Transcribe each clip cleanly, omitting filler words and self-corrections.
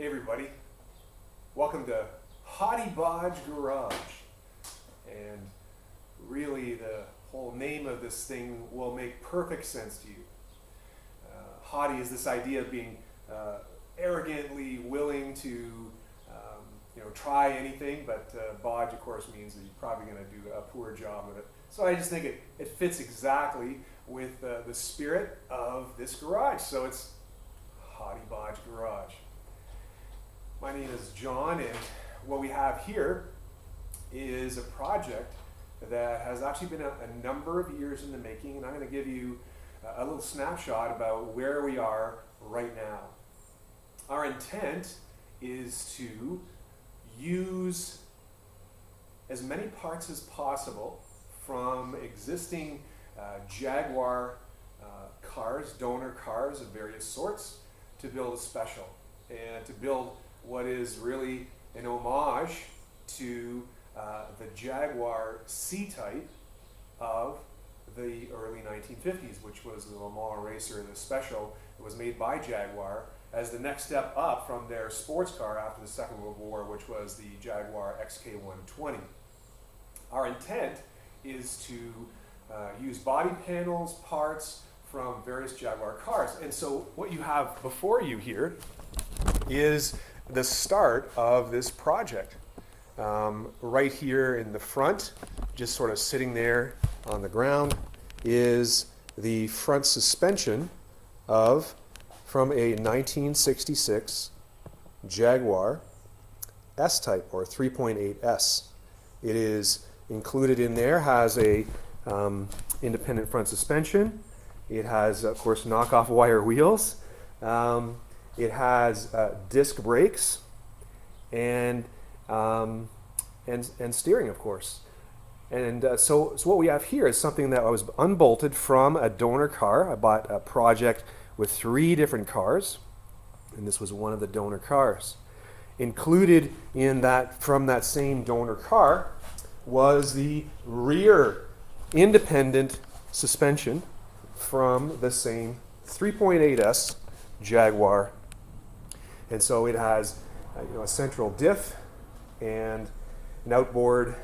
Hey everybody, welcome to Haughty Bodge Garage. And really the whole name of this thing will make perfect sense to you. Haughty is this idea of being arrogantly willing to try anything, but Bodge of course means that you're probably going to do a poor job of it. So I just think it fits exactly with the spirit of this garage. So it's Haughty Bodge Garage. My name is John, and what we have here is a project that has actually been a number of years in the making, and I'm going to give you a little snapshot about where we are right now. Our intent is to use as many parts as possible from existing Jaguar cars, donor cars of various sorts, to build a special and to build what is really an homage to the Jaguar C-Type of the early 1950s, which was the Le Mans Racer, the special that was made by Jaguar as the next step up from their sports car after the Second World War, which was the Jaguar XK120. Our intent is to use body panels, parts from various Jaguar cars. And so what you have before you here is the start of this project. Right here in the front, just sort of sitting there on the ground, is the front suspension from a 1966 Jaguar S-Type or 3.8S. It is included in there, has a independent front suspension. It has, of course, knockoff wire wheels. It has disc brakes and steering, of course. And so what we have here is something that was unbolted from a donor car. I bought a project with 3 different cars, and this was one of the donor cars. Included in that, from that same donor car, was the rear independent suspension from the same 3.8S Jaguar. And so it has a central diff and an outboard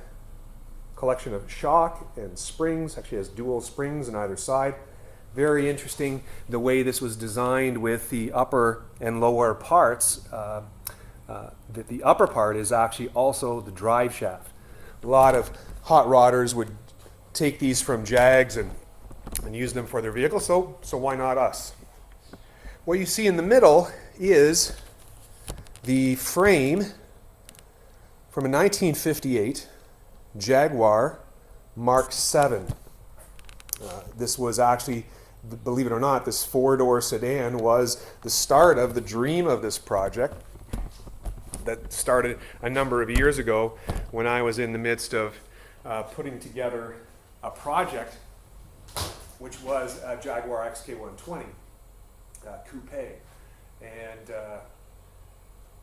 collection of shock and springs. Actually has dual springs on either side. Very interesting the way this was designed with the upper and lower parts. That the upper part is actually also the drive shaft. A lot of hot rodders would take these from Jags and use them for their vehicle, so why not us? What you see in the middle is the frame from a 1958 Jaguar Mark VII. This was actually, believe it or not, this 4-door sedan was the start of the dream of this project that started a number of years ago when I was in the midst of putting together a project which was a Jaguar XK120 coupe.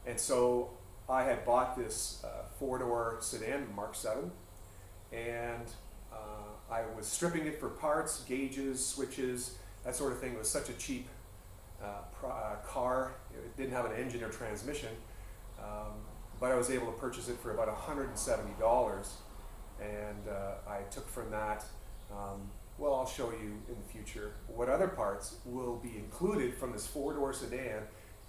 And so I had bought this 4-door sedan, Mark VII, and I was stripping it for parts, gauges, switches, that sort of thing. It was such a cheap car. It didn't have an engine or transmission, but I was able to purchase it for about $170, and I took from that, well, I'll show you in the future what other parts will be included from this 4-door sedan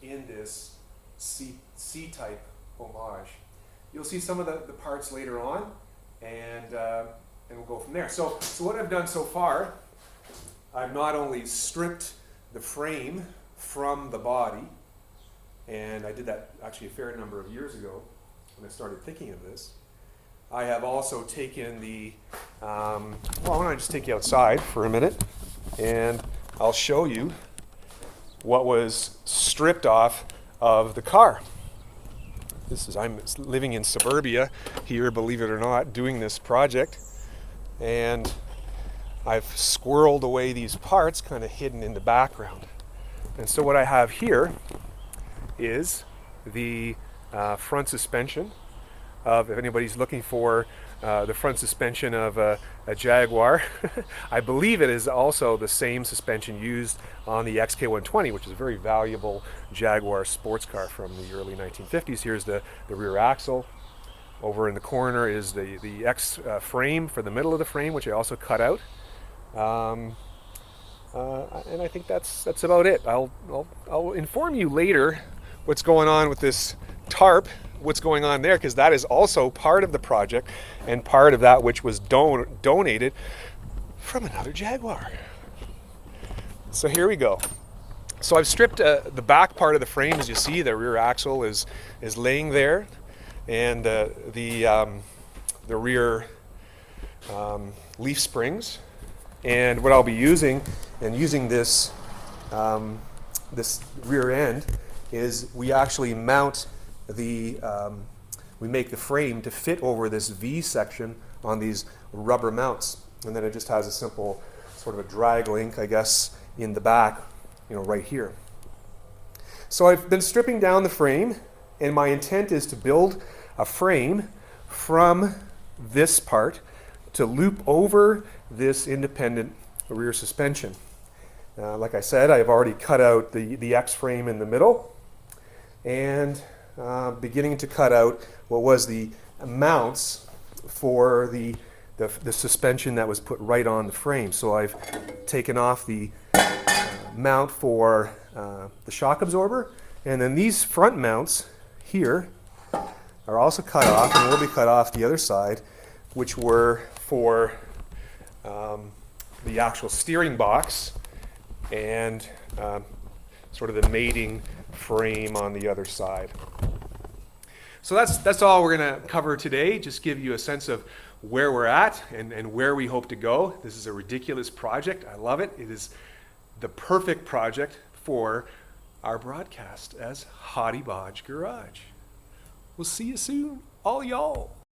in this C-Type homage. You'll see some of the parts later on, and we'll go from there. So what I've done so far, I've not only stripped the frame from the body, and I did that actually a fair number of years ago when I started thinking of this. I have also taken the, well, why don't I just take you outside for a minute, and I'll show you what was stripped off of the car. I'm living in suburbia here, believe it or not, doing this project, and I've squirreled away these parts kind of hidden in the background. And so what I have here is the front suspension of, if anybody's looking for the front suspension of a Jaguar. I believe it is also the same suspension used on the XK120, which is a very valuable Jaguar sports car from the early 1950s. Here's the rear axle. Over in the corner is the X frame for the middle of the frame, which I also cut out. And I think that's about it. I'll inform you later what's going on with this tarp, what's going on there, because that is also part of the project and part of that which was donated from another Jaguar. So here we go. So I've stripped the back part of the frame. As you see, the rear axle is laying there, and the rear leaf springs. And what I'll be using this this rear end is we actually mount we make the frame to fit over this V section on these rubber mounts, and then it just has a simple sort of a drag link, I guess, in the back, right here. So I've been stripping down the frame, and my intent is to build a frame from this part to loop over this independent rear suspension. Like I said, I've already cut out the X frame in the middle, and beginning to cut out what was the mounts for the suspension that was put right on the frame. So I've taken off the mount for the shock absorber, and then these front mounts here are also cut off, and will be cut off the other side, which were for the actual steering box and sort of the mating frame on the other side. So that's all we're going to cover today. Just give you a sense of where we're at and where we hope to go. This is a ridiculous project. I love it. It is the perfect project for our broadcast as Haughty Bodge Garage. We'll see you soon, all y'all.